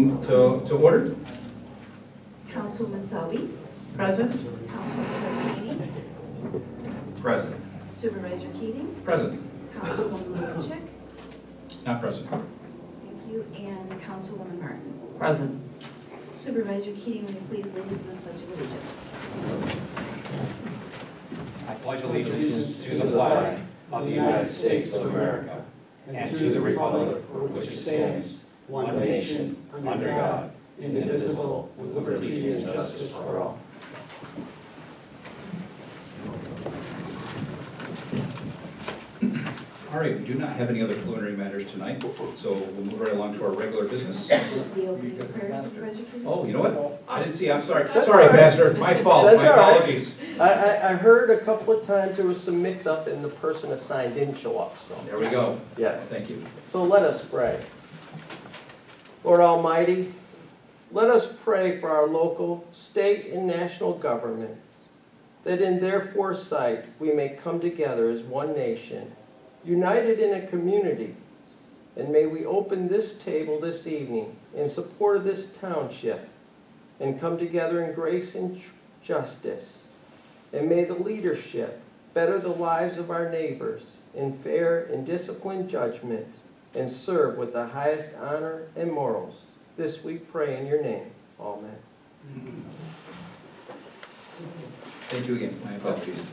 meeting to order. Councilwoman Selby, Present? Councilwoman Carney, Present. Supervisor Keating, Present. Councilwoman Lubichek, Not present. thank you, and Councilwoman Martin. Present. Supervisor Keating, will you please lead us in the Pledge of Allegiance? I pledge allegiance to the flag of the United States of America and to the republic for which it stands, one nation, under God, indivisible, with liberty and justice for all. All right, we do not have any other preliminary matters tonight, so we'll move right along to our regular business. The opening prayer, Supervisor Keating. Oh, you know what? I didn't see, I'm sorry. That's Sorry, all right. Pastor, my fault, That's my all right. apologies. I heard a couple of times there was some mix-up and the person assigned didn't show up, so. There we go. Yes. Thank you. So let us pray. Lord Almighty, let us pray for our local, state, and national government, that in their foresight we may come together as one nation, united in a community, and may we open this table this evening in support of this township and come together in grace and justice. And may the leadership better the lives of our neighbors in fair and disciplined judgment and serve with the highest honor and morals. This we pray in your name. Amen. Thank you again, my apologies.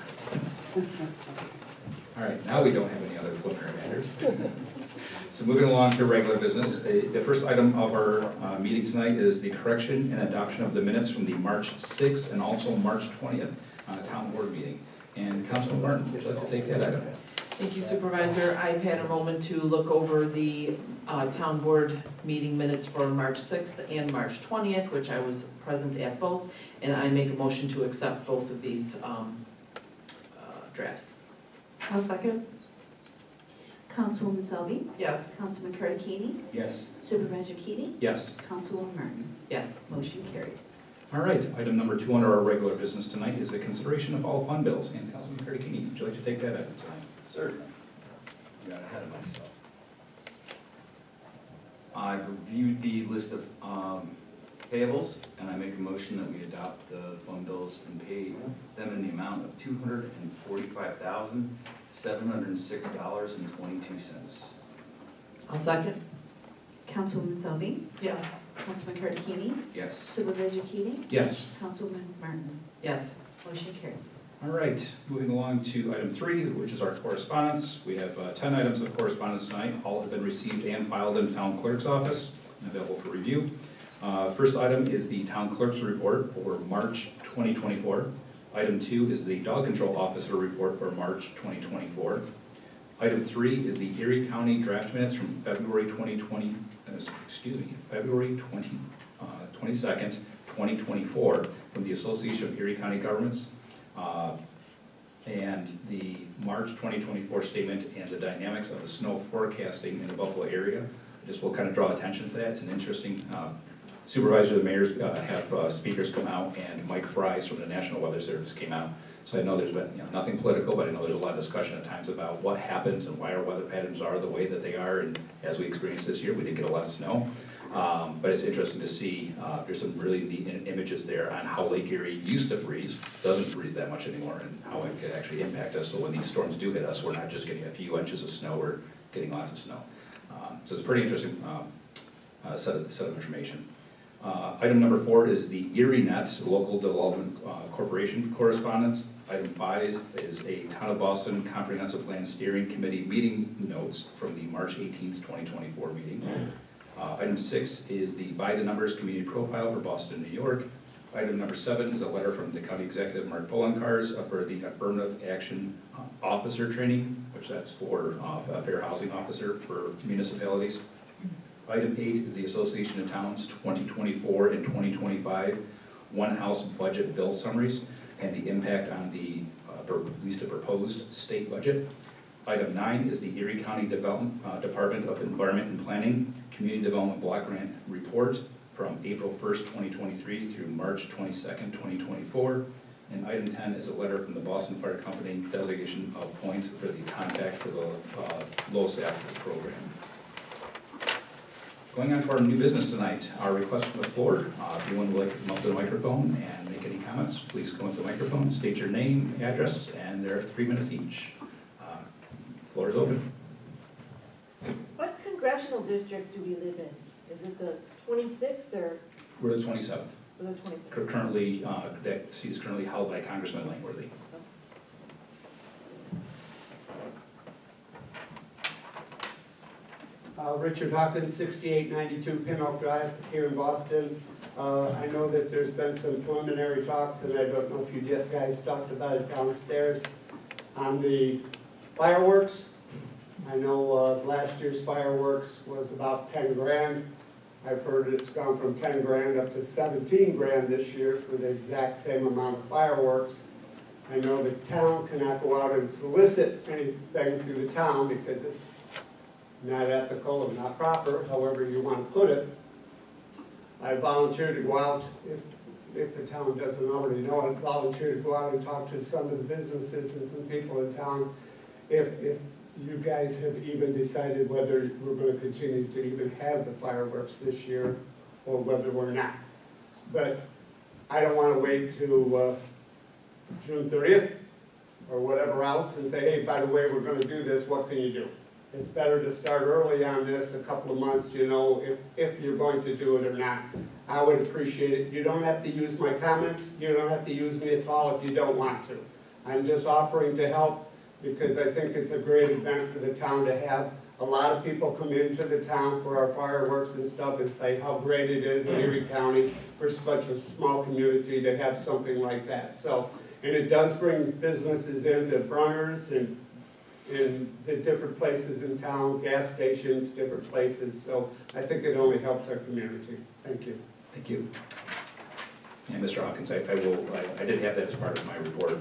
All right, now we don't have any other preliminary matters. So moving along to regular business, the first item of our meeting tonight is the correction and adoption of the minutes from the March 6th and also March 20th town board meeting. And Councilman Martin, would you like to take that item? Thank you, Supervisor. I've had a moment to look over the town board meeting minutes for March 6th and March 20th, which I was present at both, and I make a motion to accept both of these drafts. I'll second. Councilwoman Selby, Yes. Councilman Carney, Yes. Supervisor Keating, Yes. Councilwoman Martin. Yes. Motion carried. All right, item number 2 under our regular business tonight is the consideration of all fund bills. And Councilman Carney, would you like to take that item tonight? Certainly. Got ahead of myself. I've reviewed the list of payables, and I make a motion that we adopt the fund bills and pay them in the amount of $245,706.22. I'll second. Councilwoman Selby, Yes. Councilman Carney, Yes. Supervisor Keating, Yes. Councilwoman Martin. Yes. Motion carried. All right, moving along to item 3, which is our correspondence. We have 10 items of correspondence tonight. All have been received and filed in the town clerk's office and available for review. First item is the town clerk's report for March 2024. Item 2 is the dog control officer report for March 2024. Item 3 is the Erie County draft minutes from February 22nd, 2024 from the Association of Erie County Governments. And the March 2024 statement and the dynamics of the snow forecasting in the Buffalo area. I just will kind of draw attention to that. It's an interesting, supervisor of the mayors have speakers come out, and Mike Fries from the National Weather Service came out. So I know there's been nothing political, but I know there's a lot of discussion at times about what happens and why our weather patterns are the way that they are. And as we experienced this year, we did get a lot of snow. But it's interesting to see, there's some really neat images there on how Lake Erie used to freeze, doesn't freeze that much anymore, and how it could actually impact us. So when these storms do hit us, we're not just getting a few inches of snow, we're getting lots of snow. So it's a pretty interesting set of information. Item number 4 is the Erie Nets Local Development Corporation correspondence. Item 5 is a Town of Boston Comprehensive Plan Steering Committee meeting notes from the March 18th, 2024 meeting. Item 6 is the By the Numbers Community Profile for Boston, New York. Item number 7 is a letter from the County Executive, Mark Polenkars, for the Affirmative Action Officer Training, which that's for a Fair Housing Officer for municipalities. Item 8 is the Association of Towns 2024 and 2025 One House Budget Bill Summaries and the impact on the, at least the proposed state budget. Item 9 is the Erie County Department of Environment and Planning Community Development Block Grant Report from April 1st, 2023 through March 22nd, 2024. And item 10 is a letter from the Boston Fire Company designation of points for the contact for the LoSAP program. Going on to our new business tonight, our request from the floor. If anyone would like to come up to the microphone and make any comments, please come up to the microphone, state your name, address, and there are 3 minutes each. Floor is open. What congressional district do we live in? Is it the 26th or We're the 27th. the 26th? Currently, that seat is currently held by Congressman Langworthy. Richard Hawkins, 6892 Pin Oak Drive here in Boston. I know that there's been some preliminary talks, and I don't know if you guys talked about it downstairs, on the fireworks. I know last year's fireworks was about 10 grand. I've heard it's gone from 10 grand up to 17 grand this year for the exact same amount of fireworks. I know the town cannot go out and solicit anything through the town because it's not ethical and not proper, however you want to put it. I volunteered to go out, if the town doesn't already know it, volunteered to go out and talk to some of the businesses and some people in town. If you guys have even decided whether we're going to continue to even have the fireworks this year or whether we're not. But I don't want to wait till June 30th or whatever else and say, hey, by the way, we're going to do this, what can you do? It's better to start early on this, a couple of months, you know, if you're going to do it or not. I would appreciate it. You don't have to use my comments. You don't have to use me at all if you don't want to. I'm just offering to help because I think it's a great event for the town to have. A lot of people come into the town for our fireworks and stuff and say how great it is in Erie County for such a small community to have something like that. So, and it does bring businesses into Brunners and in the different places in town, gas stations, different places. So I think it only helps our community. Thank you. Thank you. And Mr. Hawkins, I did have that as part of my report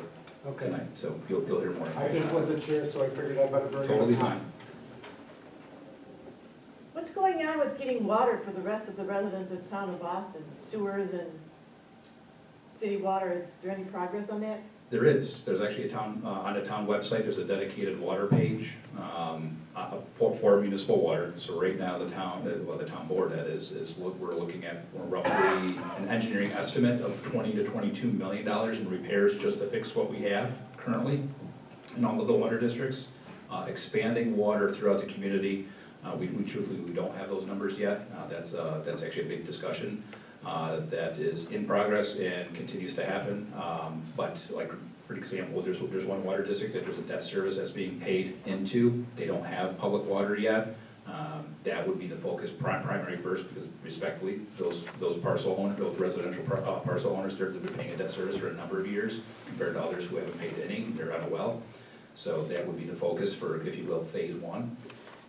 tonight, so you'll hear more. I just wasn't sure, so I figured I'd better bring it up. Totally fine. What's going on with getting water for the rest of the residents of town of Boston? Sewers and city water, is there any progress on that? There is. There's actually a town, on the town website, there's a dedicated water page for municipal water. So right now, the town, well, the town board that is we're looking at roughly an engineering estimate of $20 to $22 million in repairs just to fix what we have currently in all of the water districts. Expanding water throughout the community, we truthfully, we don't have those numbers yet. That's actually a big discussion. That is in progress and continues to happen. But like, for example, there's one water district that there's a debt service that's being paid into. They don't have public water yet. That would be the focus primary first, because respectfully, those parcel owners, those residential parcel owners, they're paying a debt service for a number of years compared to others who haven't paid any. They're on a well. So that would be the focus for, if you will, phase one.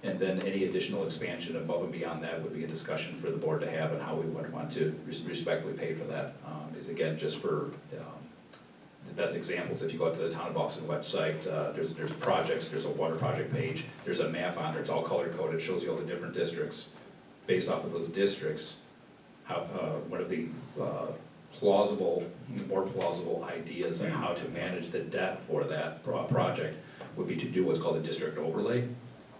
And then any additional expansion above and beyond that would be a discussion for the board to have and how we would want to respectfully pay for that. Is again, just for the best examples, if you go out to the Town of Boston website, there's projects, there's a water project page, there's a map on there, it's all color coded, shows you all the different districts. Based off of those districts, how, one of the more plausible ideas on how to manage the debt for that project would be to do what's called a district overlay.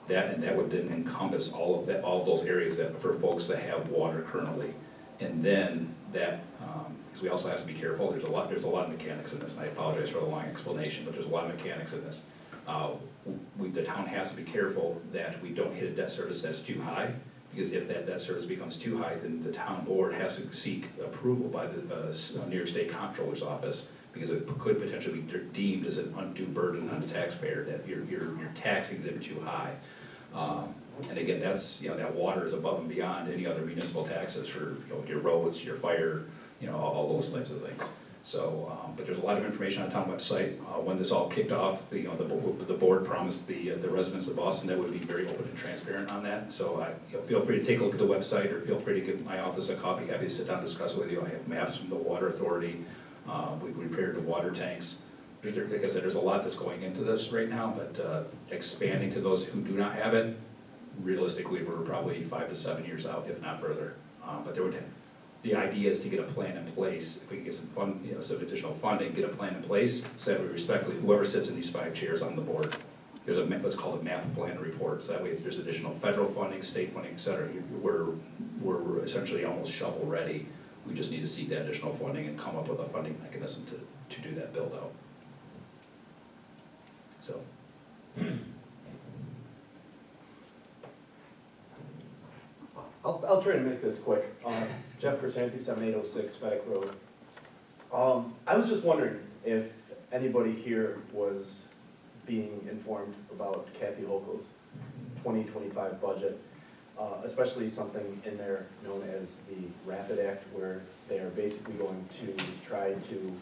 That would then encompass all of those areas that for folks that have water currently. And then that, because we also have to be careful, there's a lot of mechanics in this, and I apologize for the long explanation, but there's a lot of mechanics in this. The town has to be careful that we don't hit a debt service that's too high, because if that debt service becomes too high, then the town board has to seek approval by the New York State Comptroller's Office, because it could potentially be deemed as an undue burden on the taxpayer, that you're taxing them too high. And again, that's, that water is above and beyond any other municipal taxes for, your roads, your fire, all those types of things. So, but there's a lot of information on the town website. When this all kicked off, the board promised the residents of Boston that would be very open and transparent on that. So feel free to take a look at the website, or feel free to give my office a copy. Happy to sit down and discuss it with you. I have maps from the Water Authority. We've repaired the water tanks. Like I said, there's a lot that's going into this right now, but expanding to those who do not have it, realistically, we're probably 5 to 7 years out, if not further. But the idea is to get a plan in place. If we can get some additional funding, get a plan in place, so that we respectfully, whoever sits in these 5 chairs on the board, there's a, what's called a map plan report, so that way if there's additional federal funding, state funding, et cetera, we're essentially almost shovel ready. We just need to seek that additional funding and come up with a funding mechanism to do that build out. So. I'll try to make this quick. Jeff Crisanti, 7806 Fedek Road. I was just wondering if anybody here was being informed about Kathy Hochul's 2025 budget, especially something in there known as the Rapid Act, where they are basically going to try to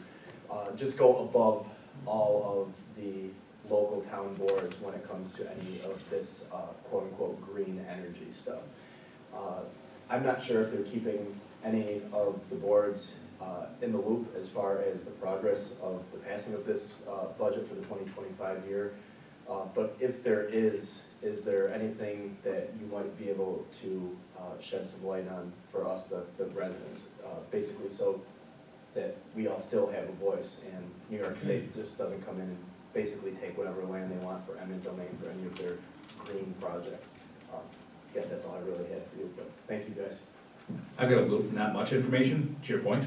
just go above all of the local town boards when it comes to any of this quote-unquote green energy stuff. I'm not sure if they're keeping any of the boards in the loop as far as the progress of the passing of this budget for the 2025 year. But if there is there anything that you might be able to shed some light on for us, the residents, basically so that we all still have a voice and New York State just doesn't come in and basically take whatever land they want for eminent domain for any of their green projects. I guess that's all I really had for you, but thank you guys. I've got a little, not much information, to your point.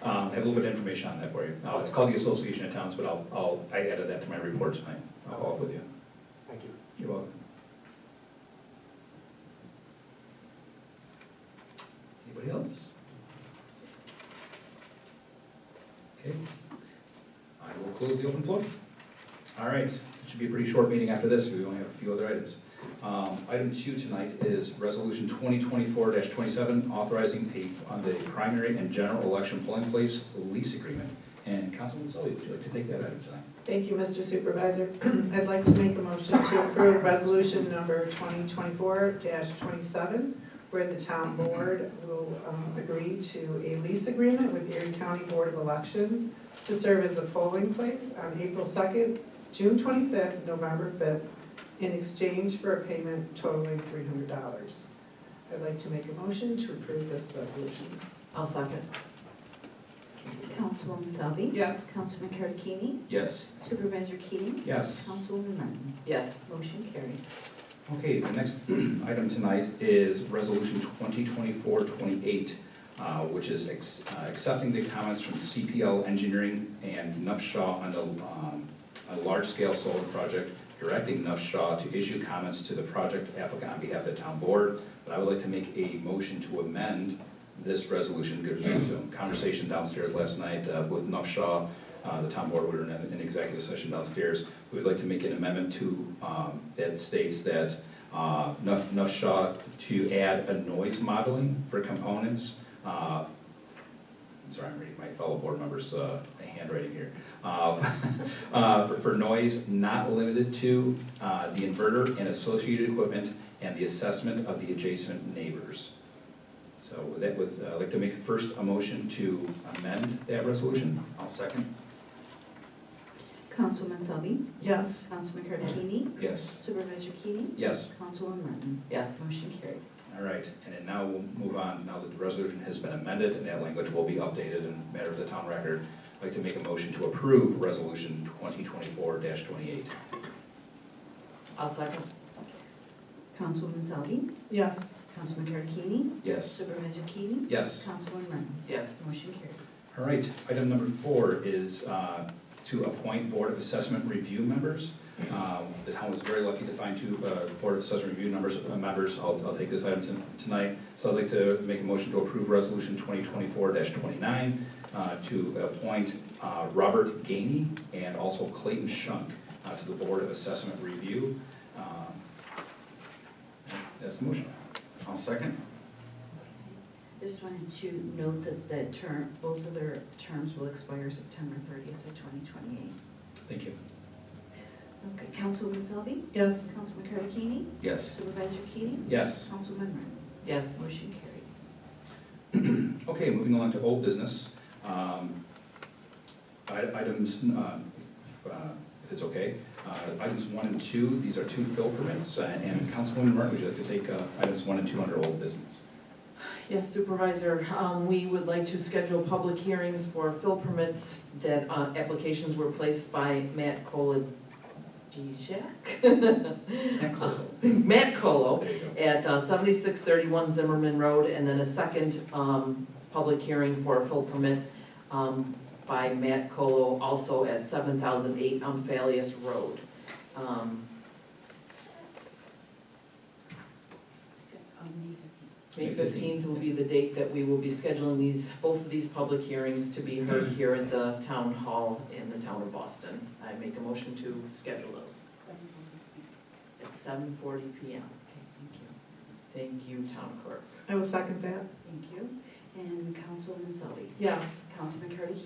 I have a little bit of information on that for you. It's called the Association of Towns, but I added that to my report tonight. I'll follow up with you. Thank you. You're welcome. Anybody else? Okay. I will close the open floor. All right, it should be a pretty short meeting after this. We only have a few other items. Item 2 tonight is Resolution 2024-27, authorizing on the primary and general election polling place lease agreement. And Councilman Sully, would you like to take that item tonight? Thank you, Mr. Supervisor. I'd like to make a motion to approve resolution number 2024-27, where the town board will agree to a lease agreement with Erie County Board of Elections to serve as a polling place on April 2nd, June 25th, November 5th, in exchange for a payment totaling $300. I'd like to make a motion to approve this resolution. I'll second. Councilwoman Selby? Yes. Councilman Karakini? Yes. Supervisor Keating? Yes. Councilwoman Martin? Yes. Motion carried. Okay, the next item tonight is Resolution 2024-28, which is accepting the comments from CPL Engineering and Nuff Shaw on a large-scale solar project, directing Nuff Shaw to issue comments to the project applicant on behalf of the town board. But I would like to make a motion to amend this resolution. There was a conversation downstairs last night with Nuff Shaw. The town board were in an executive session downstairs. We would like to make an amendment to that states that Nuff Shaw to add a noise modeling for components. Sorry, I'm reading my fellow board members' handwriting here. For noise not limited to the inverter and associated equipment and the assessment of the adjacent neighbors. So that would, I'd like to make first a motion to amend that resolution. I'll second. Councilwoman Selby? Yes. Councilman Karakini? Yes. Supervisor Keating? Yes. Councilwoman Martin? Yes. Motion carried. All right, and then now we'll move on, now that the resolution has been amended and that language will be updated in matter of the town record. I'd like to make a motion to approve resolution 2024-28. I'll second. Councilwoman Selby? Yes. Councilman Karakini? Yes. Supervisor Keating? Yes. Councilwoman Martin? Yes. Motion carried. All right, item number 4 is to appoint Board of Assessment Review members. The town was very lucky to find 2 Board of Assessment Review members. I'll take this item tonight. So I'd like to make a motion to approve Resolution 2024-29 to appoint Robert Gainey and also Clayton Shunk to the Board of Assessment Review. That's the motion. I'll second. Just wanted to note that both of their terms will expire September 30th of 2028. Thank you. Okay, Councilwoman Selby? Yes. Councilman Karakini? Yes. Supervisor Keating? Yes. Councilwoman Martin? Yes. Motion carried. Okay, moving along to old business. Items, if it's okay, items 1 and 2, these are 2 fill permits, and Councilwoman Martin, would you like to take items 1 and 2 under old business? Yes, Supervisor, we would like to schedule public hearings for fill permits that applications were placed by Matt Matt Colo There you go. at 7631 Zimmerman Road, and then a second public hearing for a full permit by Matt Colo, also at 7008 Umphalius Road. May 15th will be the date that we will be scheduling both of these public hearings to be heard here at the town hall in the town of Boston. I make a motion to schedule those at 7:40 PM. Okay, thank you. Thank you, town clerk. I will second that. Thank you. And Councilwoman Selby? Yes. Councilman Curtis?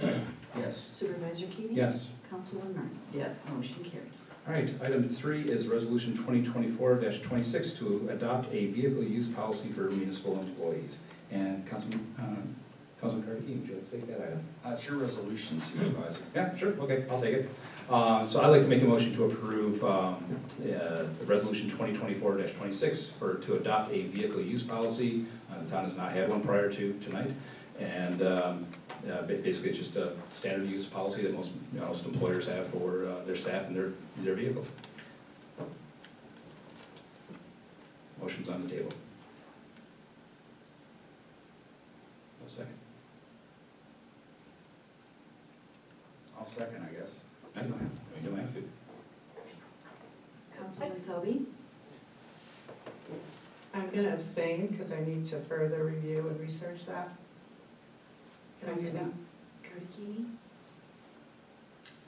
Yes. Supervisor Keating? Yes. Councilwoman Martin? Yes. Motion carried. All right, item 3 is resolution 2024-26 to adopt a vehicle use policy for municipal employees. And Councilman Carnegie, would you like to take that item? It's your resolution, Supervisor. Yeah, sure, okay, I'll take it. So I'd like to make a motion to approve the resolution 2024-26 to adopt a vehicle use policy. The town has not had one prior to tonight. And basically, it's just a standard use policy that most employers have for their staff and their vehicles. Motion's on the table. One second. I'll second, I guess. I don't have to. Councilwoman Selby? I'm going to abstain because I need to further review and research that. Can I do that? Councilman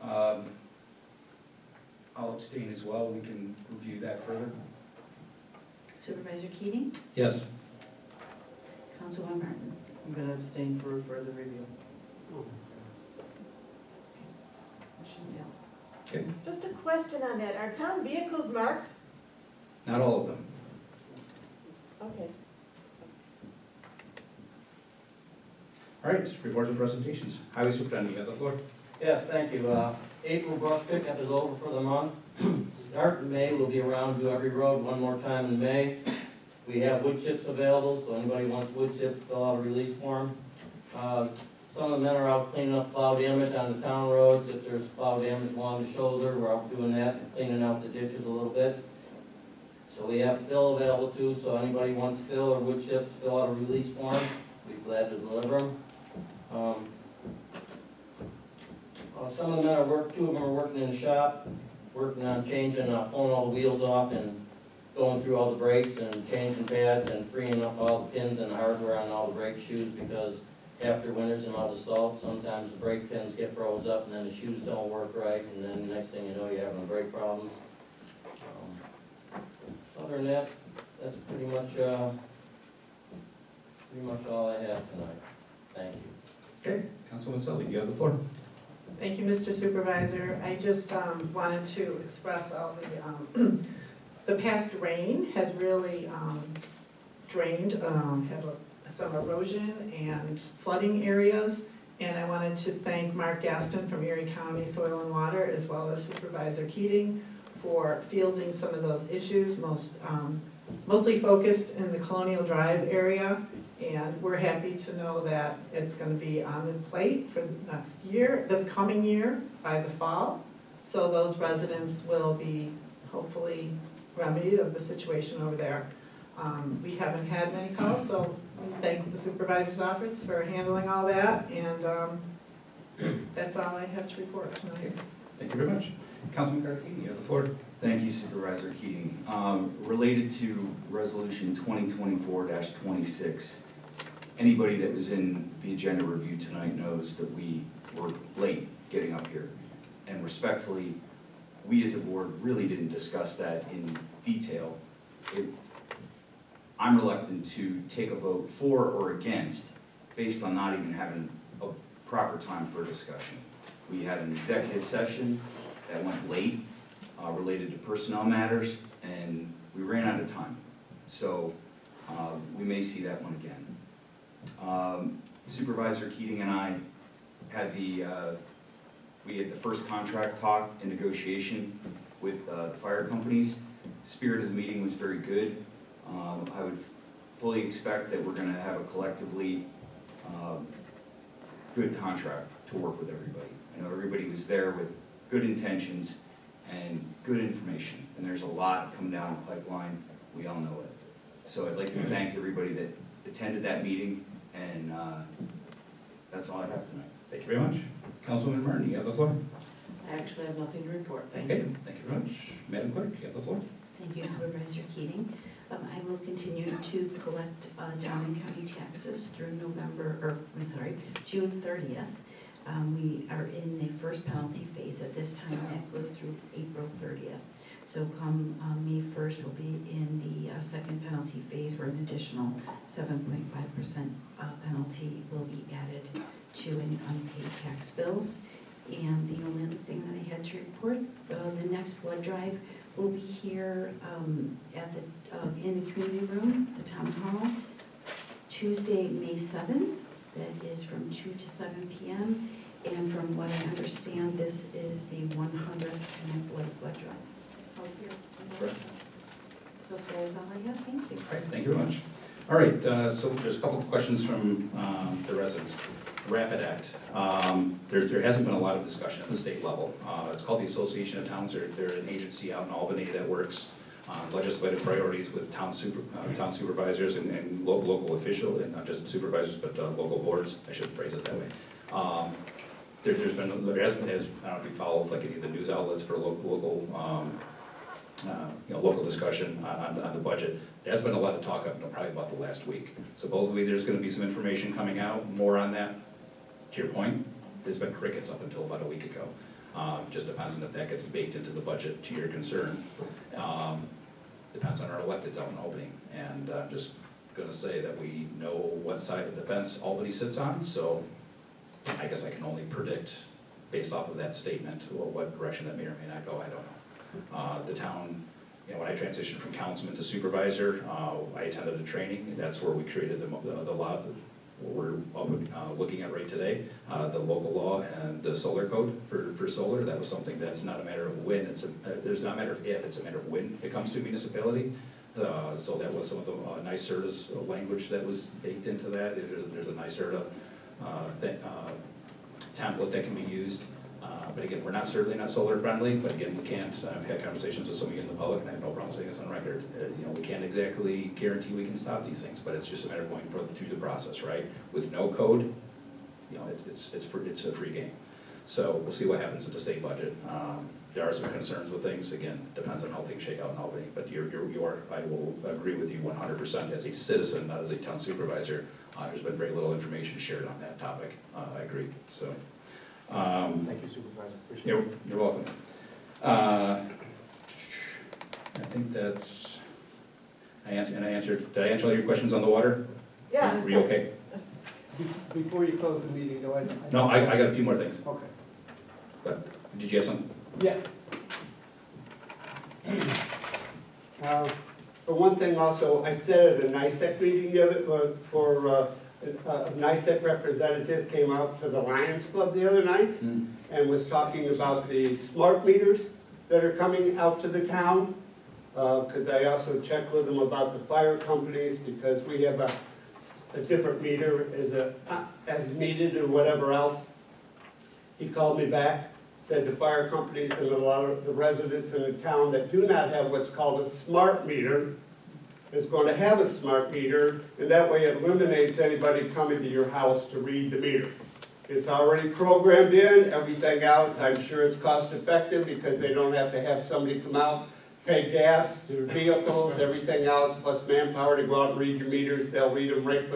Curtis? I'll abstain as well. We can review that further. Supervisor Keating? Yes. Councilwoman Martin? I'm going to abstain for further review. Motion failed. Okay, Just a question on that, are town vehicles marked? not all of them. Okay. All right, reports and presentations. Highway Superintendent, you have the floor. Yes, thank you. April brush pickup is over for the month. Start in May, we'll be around, do every road one more time in May. We have wood chips available, so anybody wants wood chips, fill out a release form. Some of the men are out cleaning up plow damage on the town roads. If there's plow damage along the shoulder, we're out doing that and cleaning out the ditches a little bit. So we have fill available too, so anybody wants fill or wood chips, fill out a release form. We'd be glad to deliver them. Some of the men are two of them are working in the shop, working on changing, pulling all the wheels off and going through all the brakes and changing pads and freeing up all the pins and the hardware on all the brake shoes, because after winters and all the salt, sometimes the brake pins get froze up and then the shoes don't work right, and then the next thing you know, you're having brake problems. Other than that, that's pretty much all I have tonight. Thank you. Okay, Councilwoman Selby, you have the floor. Thank you, Mr. Supervisor. I just wanted to express all the past rain has really drained, had some erosion and flooding areas. And I wanted to thank Mark Gaston from Erie County Soil and Water, as well as Supervisor Keating, for fielding some of those issues, mostly focused in the Colonial Drive area. And we're happy to know that it's going to be on the plate for this coming year, by the fall. So those residents will be hopefully remedied of the situation over there. We haven't had many calls, so we thank the supervisor's office for handling all that. And that's all I have to report tonight. Thank you very much. Councilman Carnegie, you have the floor. Thank you, Supervisor Keating. Related to Resolution 2024-26, anybody that was in the agenda review tonight knows that we were late getting up here. And respectfully, we as a board really didn't discuss that in detail. I'm reluctant to take a vote for or against based on not even having a proper time for discussion. We had an executive session that went late related to personnel matters, and we ran out of time. So we may see that one again. Supervisor Keating and I had we had the first contract talk and negotiation with the fire companies. Spirit of the meeting was very good. I would fully expect that we're gonna have a collectively good contract to work with everybody. I know everybody was there with good intentions, and good information. And there's a lot coming down the pipeline, we all know it. So I'd like to thank everybody that attended that meeting, and that's all I have tonight. Thank you very much. Councilwoman Martin, you have the floor. I actually have nothing to report, thank Okay, you. thank you very much. Madam Clerk, you have the floor. Thank you, Supervisor Keating. I will continue to collect town and county taxes through June 30th. We are in the first penalty phase at this time. That goes through April 30th. So come May 1st, we'll be in the second penalty phase where an additional 7.5% penalty will be added to any unpaid tax bills. And the only other thing that I had to report, the next blood drive will be here at the in the community room, the town hall, Tuesday, May 7th. That is from 2 to 7 p.m. And from what I understand, this is the 100th Connect blood drive. Out here. Correct. So that is all I have. Thank you. All right, thank you very much. All right, so there's a couple of questions from the residents. Rapid Act. There hasn't been a lot of discussion at the state level. It's called the Association of Towns. They're an agency out in Albany that works on legislative priorities with town supervisors and local officials, and not just supervisors, but local boards. I should phrase it that way. There hasn't been, I don't know if you followed like any of the news outlets for local discussion on the budget. There's been a lot of talk up, probably about the last week. Supposedly, there's gonna be some information coming out, more on that. To your point, there's been crickets up until about a week ago. Just depends on if that gets baked into the budget, to your concern. Depends on our electeds out in Albany. And I'm just gonna say that we know what side of the fence Albany sits on, so I guess I can only predict, based off of that statement, what direction that may or may not go, I don't know. The town, when I transitioned from councilman to supervisor, I attended a training. That's where we created the law, what we're looking at right today, the local law and the solar code for solar. That was something that's not a matter of when, there's not a matter of if, it's a matter of when it comes to a municipality. So that was some of the NYSERDA's language that was baked into that. There's a NYSERDA template that can be used. But again, we're certainly not solar friendly, but again, we can't, I've had conversations with some of you in the public, and I have no problem saying this on record. We can't exactly guarantee we can stop these things, but it's just a matter of going through the process, right? With no code, it's a free game. So we'll see what happens with the state budget. There are some concerns with things, again, depends on how things shake out in Albany, but I will agree with you 100% as a citizen, not as a town supervisor. There's been very little information shared on that topic. I agree, so. Thank you, Supervisor. Appreciate it. You're welcome. I think that's, did I answer all your questions on the water? Yeah. Were you okay? Before you close the meeting, though, No, I got a few more things. Okay. But, did you have something? Yeah. For one thing also, I said at a NICEC meeting the other, a NICEC representative came out to the Lions Club the other night and was talking about the smart meters that are coming out to the town. Because I also checked with them about the fire companies, because we have a different meter as needed or whatever else. He called me back, said the fire companies and a lot of the residents in the town that do not have what's called a smart meter is going to have a smart meter, and that way it eliminates anybody coming to your house to read the meter. It's already programmed in, everything else, I'm sure it's cost effective because they don't have to have somebody come out, pay gas, their vehicles, everything else, plus manpower to go out and read your meters. They'll read them right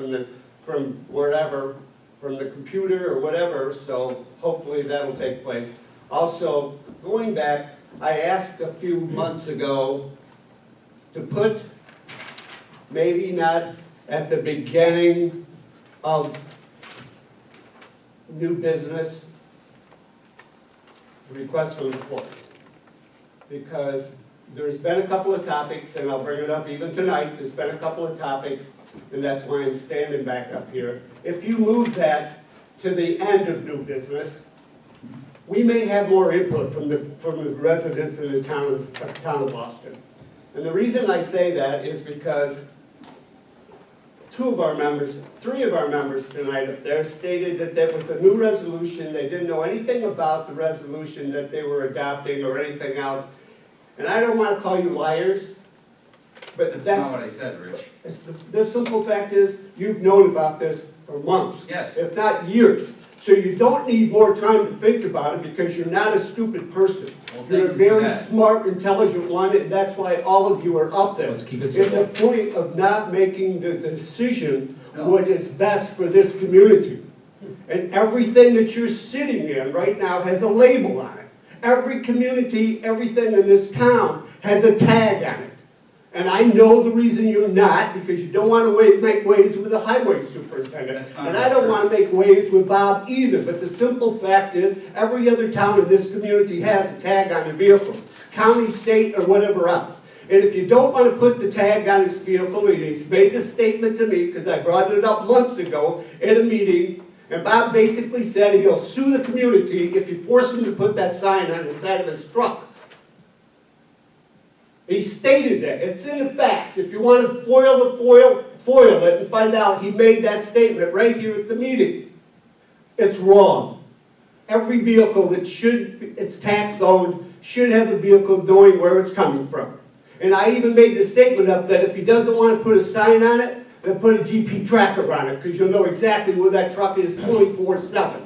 from wherever, from the computer or whatever, so hopefully that'll take place. Also, going back, I asked a few months ago to put, maybe not at the beginning of new business, request from the court. Because there's been a couple of topics, and I'll bring it up even tonight, there's been a couple of topics, and that's why I'm standing back up here. If you move that to the end of new business, we may have more input from the residents in the town of Boston. And the reason I say that is because three of our members tonight up there stated that there was a new resolution, they didn't know anything about the resolution that they were adopting or anything else. And I don't want to call you liars, but That's that's, not what I said, Rich. the simple fact is, you've known about this for months. Yes. If not years. So you don't need more time to think about it because you're not a stupid person. Well, thank You're a you for very that. smart, intelligent one, and that's why all of you are up So there. let's keep it It's a simple. point of not making the decision No. what is best for this community. And everything that you're sitting in right now has a label on it. Every community, everything in this town has a tag on it. And I know the reason you're not, because you don't want to make waves with the highway superintendent. That's not And I don't true. want to make waves with Bob either, but the simple fact is, every other town in this community has a tag on their vehicles, county, state, or whatever else. And if you don't want to put the tag on his vehicle, and he's made the statement to me, because I brought it up months ago at a meeting, and Bob basically said he'll sue the community if you force him to put that sign on the side of his truck. He stated that, it's in the facts. If you want to foil it and find out he made that statement right here at the meeting. It's wrong. Every vehicle that it's tax owned, should have a vehicle knowing where it's coming from. And I even made the statement up that if he doesn't want to put a sign on it, then put a GP tracker on it, because you'll know exactly where that truck is 24/7.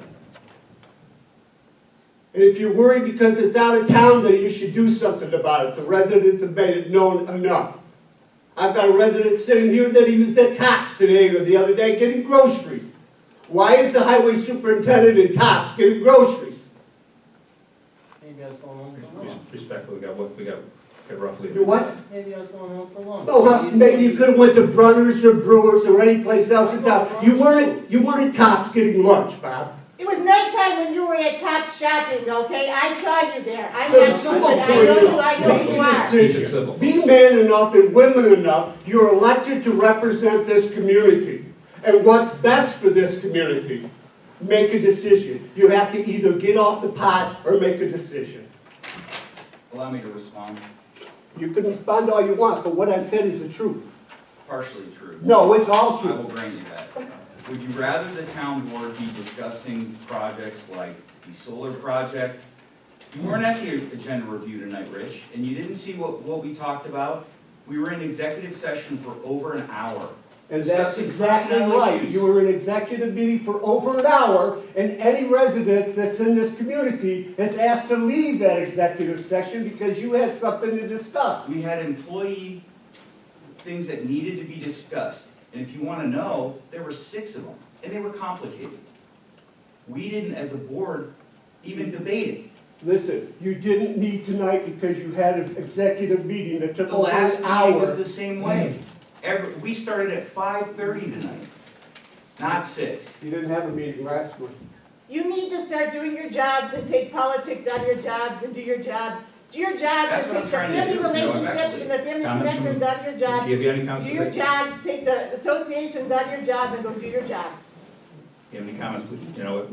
And if you're worried because it's out of town, then you should do something about it. The residents have made it known enough. I've got a resident sitting here that he was at Tops today or the other day getting groceries. Why is the highway superintendent in Tops getting groceries? Maybe I was going home for lunch. Respectfully, we got roughly. Do what? Maybe I was going home for lunch. Oh, well, maybe you could have went to Brunner's or Brewers or any place else in town. You weren't at Tops getting lunch, Bob. It was nighttime when you were at Top shopping, okay? I saw you there. I'm So not the simple stupid. I point know is, you, I know make you a are. Keep it decision. simple. Be man enough and women enough, you're elected to represent this community. And what's best for this community, make a decision. You have to either get off the pot or make a decision. Allow me to respond. You can respond all you want, but what I said is the truth. Partially true. No, it's all I true. will grant you that. Would you rather the town board be discussing projects like the solar project? You weren't at the agenda review tonight, Rich, and you didn't see what we talked about? We were in executive session for over an hour. And that's discussing exactly personnel right. issues. You were in executive meeting for over an hour, and any resident that's in this community is asked to leave that executive session because you had something to discuss. We had employee things that needed to be discussed. And if you want to know, there were 6 of them, and they were complicated. We didn't, as a board, even debate it. Listen, you didn't meet tonight because you had an executive meeting that took The over last an meeting was hour. the same way. We started at 5:30 tonight, not 6. You didn't have a meeting last month. You need to start doing your jobs and take politics out of your jobs and do your jobs. Do your jobs That's and what take I'm the trying to family do. No, relationships exactly. and the family Comments from- connections out of your Do jobs. you have any comments? Do your jobs, take the associations out of your job and go do your job. You have any comments? You know,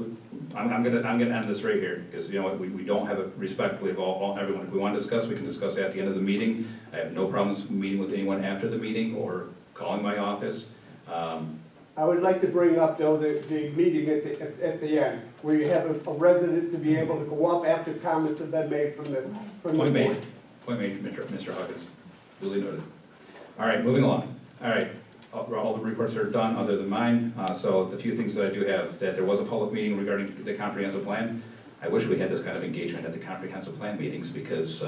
I'm gonna end this right here, because, you know, we don't have a respectfully of everyone. If we want to discuss, we can discuss at the end of the meeting. I have no problems meeting with anyone after the meeting or calling my office. I would like to bring up, though, the meeting at the end, where you have a resident to be able to go up after comments have been made from the Point board. made, Mr. Huggins, duly noted. All right, moving along. All right, all the reports are done other than mine. So the few things that I do have, that there was a public meeting regarding the comprehensive plan. I wish we had this kind of engagement at the comprehensive plan meetings, because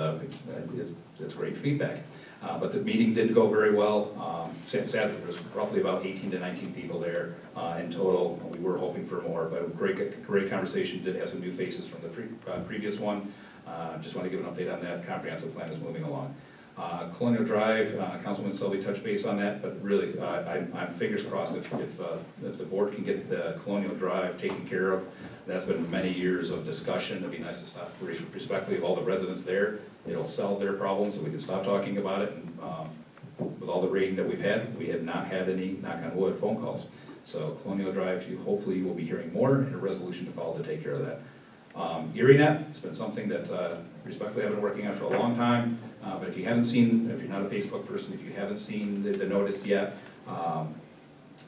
it's great feedback. But the meeting did go very well. Sadly, there was roughly about 18 to 19 people there in total. We were hoping for more, but great conversation. Did have some new faces from the previous one. Just want to give an update on that. Comprehensive plan is moving along. Colonial Drive, Councilman Selby touched base on that, but really, I'm fingers crossed if the board can get the Colonial Drive taken care of. That's been many years of discussion. It'd be nice to stop respectfully of all the residents there. It'll solve their problems, so we can stop talking about it. And with all the rain that we've had, we have not had any, knock on wood, phone calls. So Colonial Drive, hopefully you will be hearing more, and a resolution to follow to take care of that. ERINET, it's been something that respectfully I've been working on for a long time, but if you haven't seen, if you're not a Facebook person, if you haven't seen the notice yet,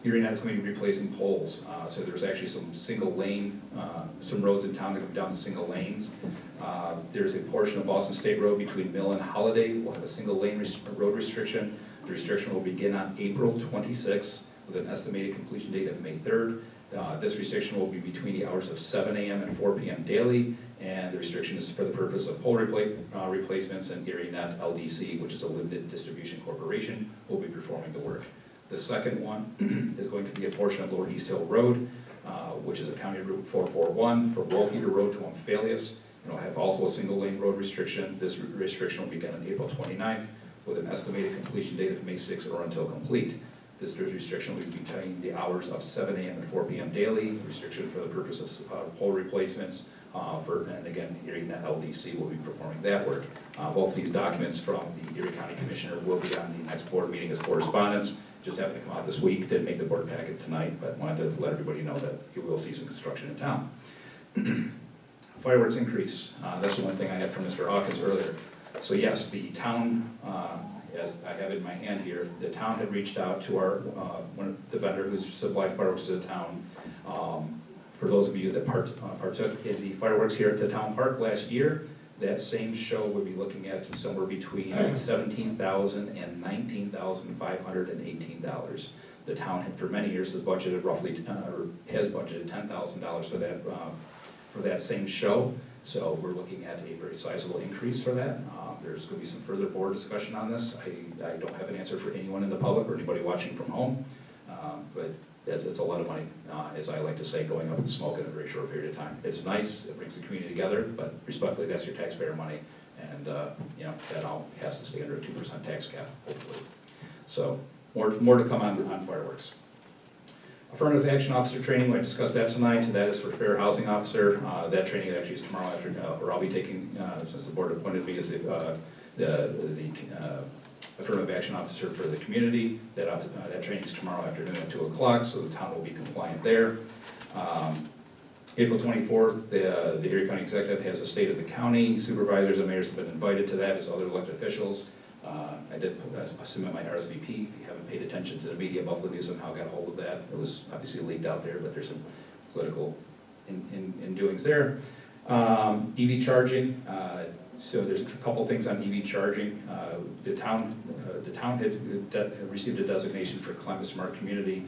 Erie Net is going to be replacing poles, so there's actually some single lane, some roads in town that go down to single lanes. There's a portion of Boston State Road between Mill and Holiday, will have a single lane road restriction. The restriction will begin on April 26th with an estimated completion date of May 3rd. This restriction will be between the hours of 7 a.m. and 4 p.m. daily, and the restriction is for the purpose of pole replacements, and Erie Net LDC, which is a limited distribution corporation, will be performing the work. The second one is going to be a portion of Lower East Hill Road, which is a County Route 441 from Wolfeter Road to Omphalius. It'll have also a single lane road restriction. This restriction will begin on April 29th with an estimated completion date of May 6th or until complete. This restriction will be between the hours of 7 a.m. and 4 p.m. daily. Restriction for the purpose of pole replacements, and again, Erie Net LDC will be performing that work. Both these documents from the Erie County Commissioner will be on the next board meeting as correspondence. Just happened to come out this week, didn't make the board packet tonight, but wanted to let everybody know that you will see some construction in town. Fireworks increase, that's the one thing I had from Mr. Hawkins earlier. So yes, the town, as I have it in my hand here, the town had reached out to the vendor who's supplied fireworks to the town. For those of you that partook in the fireworks here at the town park last year, that same show would be looking at somewhere between $17,000 and $19,518. The town had for many years has budgeted roughly, or has budgeted $10,000 for that same show. So we're looking at a very sizable increase for that. There's going to be some further board discussion on this. I don't have an answer for anyone in the public or anybody watching from home, but it's a lot of money, as I like to say, going up in smoke in a very short period of time. It's nice, it brings the community together, but respectfully, that's your taxpayer money, and that all has to stay under a 2% tax cap, hopefully. So more to come on fireworks. Affirmative Action Officer training, we discussed that tonight. That is for Fair Housing Officer. That training actually is tomorrow afternoon, where I'll be taking, since the board appointed me as the Affirmative Action Officer for the community. That training is tomorrow afternoon at 2 o'clock, so the town will be compliant there. April 24th, the Erie County Executive has a State of the County. Supervisors and mayors have been invited to that as other elected officials. I did submit my RSVP. If you haven't paid attention to the media, Buffalo News somehow got a hold of that. It was obviously leaked out there, but there's some political in doings there. EV charging. So there's a couple things on EV charging. The town had received a designation for Climate Smart Community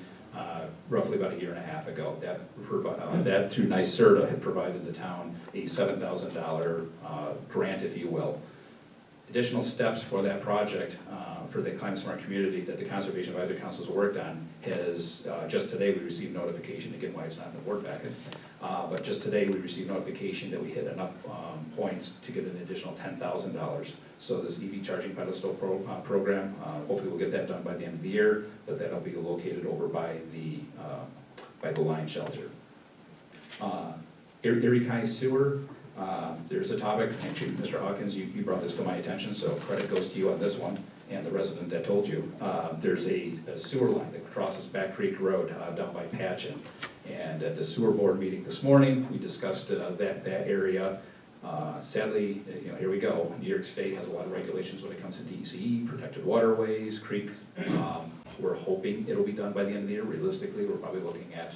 roughly about a year and a half ago. That through NYSERDA had provided the town a $7,000 grant, if you will. Additional steps for that project, for the Climate Smart Community that the Conservation Advisory Council has worked on is, just today we received notification, again why it's not in the board packet, but just today we received notification that we hit enough points to get an additional $10,000. So this EV charging pedestal program, hopefully we'll get that done by the end of the year, but that'll be located over by the Lion Shelter. Erie County Sewer. There's a topic, actually, Mr. Hawkins, you brought this to my attention, so credit goes to you on this one, and the resident that told you. There's a sewer line that crosses Back Creek Road down by Patchen, and at the sewer board meeting this morning, we discussed that area. Sadly, here we go. New York State has a lot of regulations when it comes to DEC, protected waterways, creek. We're hoping it'll be done by the end of the year. Realistically, we're probably looking at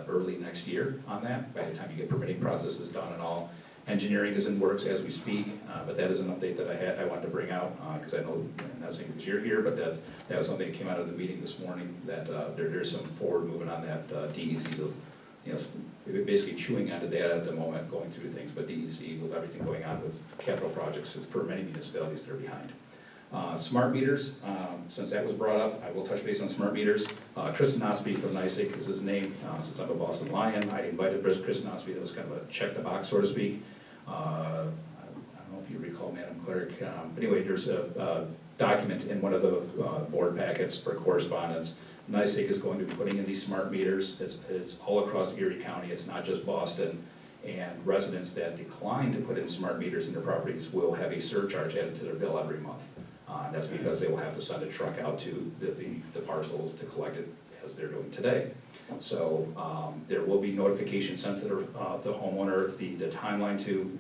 early next year on that, by the time you get permitting processes done and all. Engineering is in works as we speak, but that is an update that I wanted to bring out, because I know, I'm not saying because you're here, but that was something that came out of the meeting this morning, that there's some forward movement on that. DEC's, basically chewing onto data at the moment, going through things, but DEC, with everything going on with capital projects for many municipalities, they're behind. Smart meters, since that was brought up, I will touch base on smart meters. Chris Nosby from NYSEG is his name. Since I'm a Boston Lion, I invited Chris Nosby. That was kind of a check the box, so to speak. I don't know if you recall, Madam Clerk, but anyway, there's a document in one of the board packets for correspondence. NYSEG is going to be putting in these smart meters. It's all across Erie County. It's not just Boston. And residents that decline to put in smart meters in their properties will have a surcharge added to their bill every month. That's because they will have to send a truck out to the parcels to collect it, as they're doing today. So there will be notification sent to the homeowner. The timeline to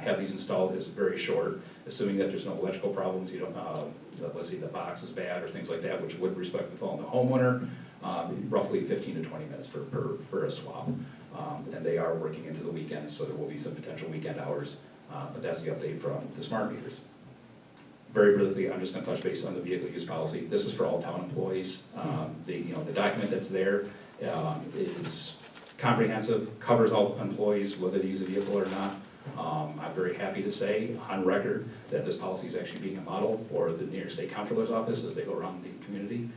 have these installed is very short, assuming that there's no electrical problems. You don't, let's say the box is bad or things like that, which would respectively fall on the homeowner. roughly 15 to 20 minutes for a swap. And they are working into the weekends, so there will be some potential weekend hours, but that's the update from the smart meters. Very briefly, I'm just gonna touch base on the vehicle use policy. This is for all town employees. The document that's there is comprehensive, covers all employees, whether they use a vehicle or not. I'm very happy to say on record that this policy is actually being a model for the New York State Comptroller's Office as they go around the community.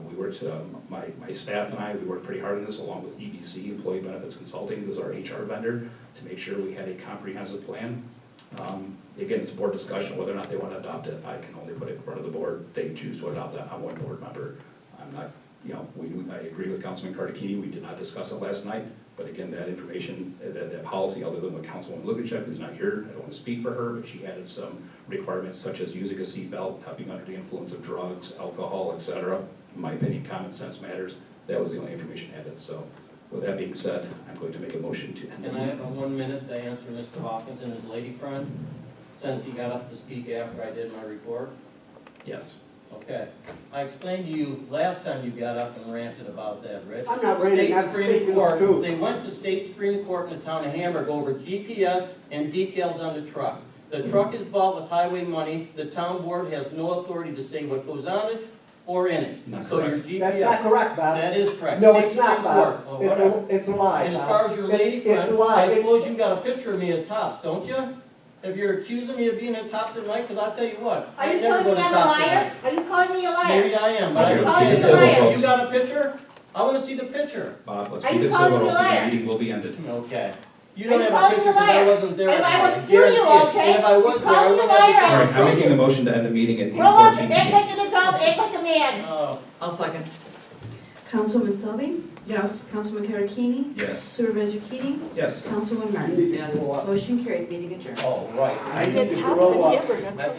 We worked, my staff and I, we worked pretty hard on this along with EBC, Employee Benefits Consulting, who's our HR vendor, to make sure we had a comprehensive plan. Again, it's board discussion whether or not they want to adopt it. I can only put it in front of the board. They choose to adopt that. I'm one board member. I'm not, I agree with Councilman Cartagini. We did not discuss it last night, but again, that information, that policy, other than what Councilwoman Lukacek, who's not here, I don't want to speak for her, but she added some requirements such as using a seatbelt, not being under the influence of drugs, alcohol, etc. In my opinion, common sense matters. That was the only information added. So with that being said, I'm going to make a motion to end the Can I meeting. have 1 minute to answer Mr. Hawkins and his lady friend, since he got up to speak after I did my report? Yes. Okay. I explained to you last time you got up and ranted about that, Rich. I'm not ranting, State I'm Supreme speaking the Court, truth. They went to State Supreme Court in the town of Hamburg over GPS and decals on the truck. The truck is bought with highway money. The town board has no authority to say what goes on it or in it. Not So your correct. That's not GPS, correct, Bob. that is correct. No, State it's not, Supreme Court. Bob. Oh, whatever. It's a lie, And as Bob. far as your lady It's a friend, lie. I suppose you got a picture of me at Tops, don't you? If you're accusing me of being at Tops at night, because I'll tell you what. Are I you never telling go me to I'm a Tops at liar? night. Are you calling me a liar? Maybe I am, but I Okay, don't let's see keep the it civil, picture. folks. You got a picture? I want to see the picture. Bob, let's Are keep you it calling civil, me a or the liar? meeting will be ended. Okay. You Are don't you have a calling me picture a because I liar? wasn't there. And I would guarantee sue you, it. okay? And if I was You there, I call me would a liar, have All I'll right, the I'm sue making you. the motion to end the meeting at Grow up, 8:14 act p.m. like an adult, act like a man. Oh. I'll second. Councilwoman Selby, Yes. Councilman Carragini, Yes. Supervisor Keating, Yes. Councilwoman You Martin. need to Yes. grow up. Motion carried, meeting adjourned. Oh, right. I need Did to Tops grow and up. Hamburg, I'm so That-